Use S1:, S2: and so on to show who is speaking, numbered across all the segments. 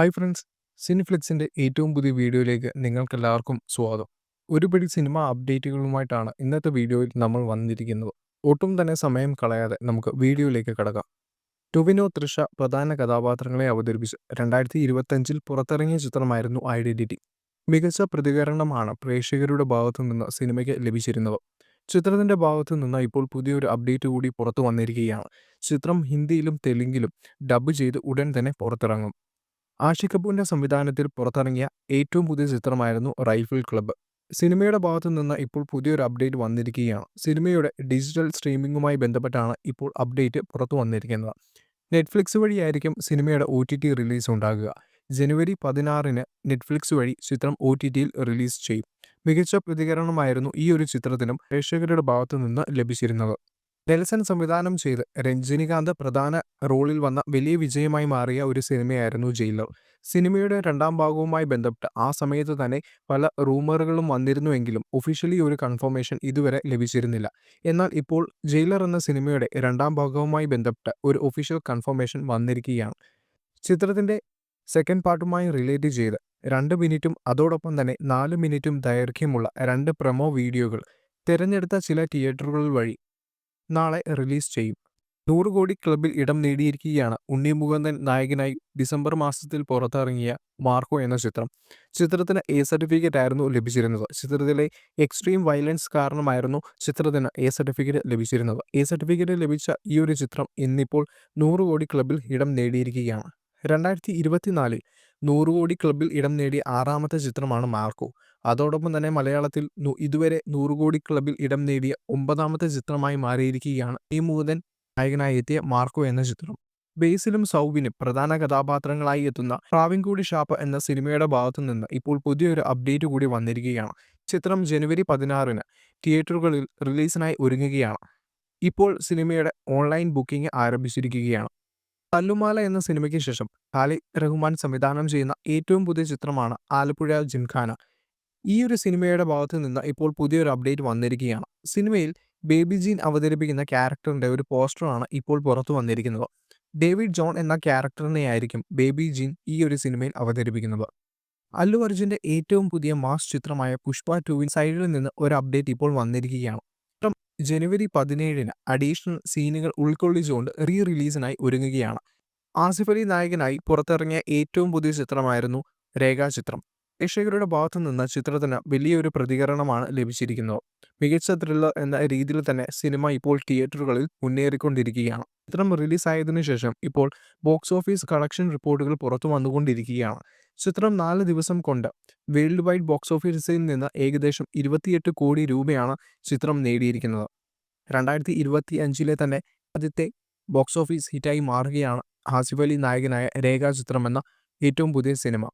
S1: Hi friends, സിനിഫ്ലിക്സിൻ്റെ ഏറ്റവും പുതിയ വീഡിയോയിലേക്ക് നിങ്ങൾക്കെല്ലാവർക്കും സ്വാഗതം. ഒരുപിടി സിനിമ അപ്ഡേറ്റുകളുമായിട്ടാണ് ഇന്നത്തെ വീഡിയോയിൽ നമ്മൾ വന്നിരിക്കുന്നത്. ഒട്ടും തന്നെ സമയം കളയാതെ നമുക്ക് വീഡിയോയിലേക്ക് കടക്കാം. ടൊവിനോ തൃഷ പ്രധാന കഥാപാത്രങ്ങളെ അവതരിപ്പിച്ച് 2025 പുറത്തിറങ്ങിയ ചിത്രമായിരുന്നു ഐഡന്റിറ്റി. മികച്ച പ്രതികരണമാണ് പ്രേക്ഷകരുടെ ഭാഗത്തു നിന്ന് സിനിമയ്ക്ക് ലഭിച്ചിരുന്നത്. ചിത്രത്തിന്റെ ഭാഗത്തു നിന്ന് ഇപ്പോൾ പുതിയൊരു അപ്ഡേറ്റ് കൂടി പുറത്തു വന്നിരിക്കുകയാണ്. ചിത്രം ഹിന്ദിയിലും തെലുങ്കിലും ഡബ് ചെയ്ത് ഉടൻ തന്നെ പുറത്തിറങ്ങും. ആഷി കപൂറിന്റെ സംവിധാനത്തിൽ പുറത്തിറങ്ങിയ ഏറ്റവും പുതിയ ചിത്രമായിരുന്നു റൈഫിൾ ക്ലബ്ബ്. സിനിമയുടെ ഭാഗത്തു നിന്ന് ഇപ്പോൾ പുതിയൊരു അപ്ഡേറ്റ് വന്നിരിക്കുകയാണ്. സിനിമയുടെ ഡിജിറ്റൽ സ്ട്രീമിംഗുമായി ബന്ധപ്പെട്ടാണ് ഇപ്പോൾ അപ്ഡേറ്റ് പുറത്തു വന്നിരിക്കുന്നത്. നെറ്റ്ഫ്ലിക്സ് വഴിയായിരിക്കും സിനിമയുടെ OTT റിലീസ് ഉണ്ടാകുക. ജനുവരി 16-ന് നെറ്റ്ഫ്ലിക്സ് വഴി ചിത്രം OTTയിൽ റിലീസ് ചെയ്യും. മികച്ച പ്രതികരണമായിരുന്നു ഈ ഒരു ചിത്രത്തിനും പ്രേക്ഷകരുടെ ഭാഗത്തു നിന്ന് ലഭിച്ചിരുന്നത്. നെൽസൺ സംവിധാനം ചെയ്ത് രഞ്ജിനികാന്ത് പ്രധാന റോളിൽ വന്ന വലിയ വിജയമായി മാറിയ ഒരു സിനിമയായിരുന്നു ജയിലർ. സിനിമയുടെ രണ്ടാം ഭാഗവുമായി ബന്ധപ്പെട്ട് ആ സമയത്ത് തന്നെ പല റൂമറുകളും വന്നിരുന്നുവെങ്കിലും ഒഫീഷ്യലി ഒരു കൺഫർമേഷൻ ഇതുവരെ ലഭിച്ചിരുന്നില്ല. എന്നാൽ ഇപ്പോൾ ജയിലർ എന്ന സിനിമയുടെ രണ്ടാം ഭാഗവുമായി ബന്ധപ്പെട്ട് ഒരു ഒഫീഷ്യൽ കൺഫർമേഷൻ വന്നിരിക്കുകയാണ്. ചിത്രത്തിന്റെ സെക്കൻഡ് പാർട്ടുമായി റിലേറ്റ് ചെയ്ത് 2 മിനിറ്റും അതോടൊപ്പം തന്നെ 4 മിനിറ്റും ദൈർഘ്യമുള്ള 2 പ്രൊമോ വീഡിയോകൾ തിരഞ്ഞെടുത്ത ചില തിയേറ്ററുകൾ വഴി നാളെ റിലീസ് ചെയ്യും. 100 കോടി ക്ലബിൽ ഇടം നേടിയിരിക്കുകയാണ് ഉണ്ണി മുകുന്ദൻ നായകനായി ഡിസംബർ മാസത്തിൽ പുറത്തിറങ്ങിയ മാർക്കോ എന്ന ചിത്രം. ചിത്രത്തിന് A സർട്ടിഫിക്കറ്റ് ആയിരുന്നു ലഭിച്ചിരുന്നത്. ചിത്രത്തിലെ എക്സ്ട്രീം വയലൻസ് കാരണമായിരുന്നു ചിത്രത്തിന് A സർട്ടിഫിക്കറ്റ് ലഭിച്ചിരുന്നത്. A സർട്ടിഫിക്കറ്റ് ലഭിച്ച ഈ ഒരു ചിത്രം ഇന്നിപ്പോൾ 100 കോടി ക്ലബിൽ ഇടം നേടിയിരിക്കുകയാണ്. 2024-ൽ 100 കോടി ക്ലബിൽ ഇടം നേടിയ 6ാമത്തെ ചിത്രമാണ് മാർക്കോ. അതോടൊപ്പം തന്നെ മലയാളത്തിൽ ഇതുവരെ 100 കോടി ക്ലബിൽ ഇടം നേടിയ 9ാമത്തെ ചിത്രമായി മാറിയിരിക്കുകയാണ് ഈ മുകുന്ദൻ നായകനായി എത്തിയ മാർക്കോ എന്ന ചിത്രം. ബേസിലും സൗബിനും പ്രധാന കഥാപാത്രങ്ങളായി എത്തുന്ന പ്രാവിൻകൂടി ഷാപ്പ് എന്ന സിനിമയുടെ ഭാഗത്തു നിന്ന് ഇപ്പോൾ പുതിയൊരു അപ്ഡേറ്റ് കൂടി വന്നിരിക്കുകയാണ്. ചിത്രം ജനുവരി 16-ന് തിയേറ്ററുകളിൽ റിലീസിനായി ഒരുങ്ങുകയാണ്. ഇപ്പോൾ സിനിമയുടെ ഓൺലൈൻ ബുക്കിംഗ് ആരംഭിച്ചിരിക്കുകയാണ്. തല്ലുമാല എന്ന സിനിമയ്ക്ക് ശേഷം ഖാലിദ് റഹ്മാൻ സംവിധാനം ചെയ്യുന്ന ഏറ്റവും പുതിയ ചിത്രമാണ് ആലപ്പുഴ ജിംഖാന. ഈ ഒരു സിനിമയുടെ ഭാഗത്തു നിന്ന് ഇപ്പോൾ പുതിയൊരു അപ്ഡേറ്റ് വന്നിരിക്കുകയാണ്. സിനിമയിൽ ബേബി ജീൻ അവതരിപ്പിക്കുന്ന ക്യാരക്ടറിന്റെ ഒരു പോസ്റ്ററാണ് ഇപ്പോൾ പുറത്തു വന്നിരിക്കുന്നത്. ഡേവിഡ് ജോൺ എന്ന ക്യാരക്ടറിനെയായിരിക്കും ബേബി ജീൻ ഈ ഒരു സിനിമയിൽ അവതരിപ്പിക്കുന്നത്. അല്ലു അർജുന്റെ ഏറ്റവും പുതിയ മാസ് ചിത്രമായ പുഷ്പ 2 സൈഡിൽ നിന്ന് ഒരു അപ്ഡേറ്റ് ഇപ്പോൾ വന്നിരിക്കുകയാണ്. ചിത്രം ജനുവരി 17-ന് അഡീഷണൽ സീനുകൾ ഉൾക്കൊള്ളിച്ചുകൊണ്ട് റിലീസിനായി ഒരുങ്ങുകയാണ്. ആസിഫ് അലി നായകനായി പുറത്തിറങ്ങിയ ഏറ്റവും പുതിയ ചിത്രമായിരുന്നു രേഖാചിത്രം. പ്രേക്ഷകരുടെ ഭാഗത്തു നിന്ന് ചിത്രത്തിന് വലിയൊരു പ്രതികരണമാണ് ലഭിച്ചിരിക്കുന്നത്. മികച്ച ത്രില്ലർ എന്ന രീതിയിൽ തന്നെ സിനിമ ഇപ്പോൾ തിയേറ്ററുകളിൽ മുന്നേറിക്കൊണ്ടിരിക്കുകയാണ്. ചിത്രം റിലീസായതിനു ശേഷം ഇപ്പോൾ ബോക്സ് ഓഫീസ് കളക്ഷൻ റിപ്പോർട്ടുകൾ പുറത്തു വന്നുകൊണ്ടിരിക്കുകയാണ്. ചിത്രം 4 ദിവസം കൊണ്ട് വേൾഡ് വൈഡ് ബോക്സ് ഓഫീസിൽ നിന്ന് ഏകദേശം 28 കോടി രൂപയാണ് ചിത്രം നേടിയിരിക്കുന്നത്. 2025-ലെ തന്നെ ആദ്യത്തെ ബോക്സ് ഓഫീസ് ഹിറ്റായി മാറുകയാണ് ആസിഫ് അലി നായകനായ രേഖാചിത്രം എന്ന ഏറ്റവും പുതിയ സിനിമ.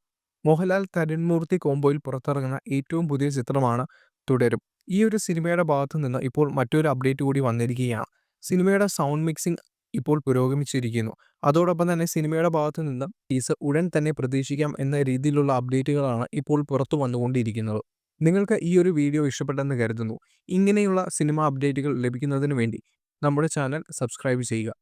S1: മോഹൻലാൽ തരുൺമൂർത്തി കോംബോയിൽ പുറത്തിറങ്ങുന്ന ഏറ്റവും പുതിയ ചിത്രമാണ് തുടരും. ഈ ഒരു സിനിമയുടെ ഭാഗത്തു നിന്ന് ഇപ്പോൾ മറ്റൊരു അപ്ഡേറ്റ് കൂടി വന്നിരിക്കുകയാണ്. സിനിമയുടെ സൗണ്ട് മിക്സിംഗ് ഇപ്പോൾ പുരോഗമിച്ചിരിക്കുന്നു. അതോടൊപ്പം തന്നെ സിനിമയുടെ ഭാഗത്തു നിന്ന് ടീസർ ഉടൻ തന്നെ പ്രതീക്ഷിക്കാം എന്ന രീതിയിലുള്ള അപ്ഡേറ്റുകളാണ് ഇപ്പോൾ പുറത്തു വന്നുകൊണ്ടിരിക്കുന്നത്. നിങ്ങൾക്ക് ഈ ഒരു വീഡിയോ ഇഷ്ടപ്പെട്ടെന്ന് കരുതുന്നു. ഇങ്ങനെയുള്ള സിനിമ അപ്ഡേറ്റുകൾ ലഭിക്കുന്നതിന് വേണ്ടി നമ്മുടെ ചാനൽ സബ്സ്ക്രൈബ് ചെയ്യുക.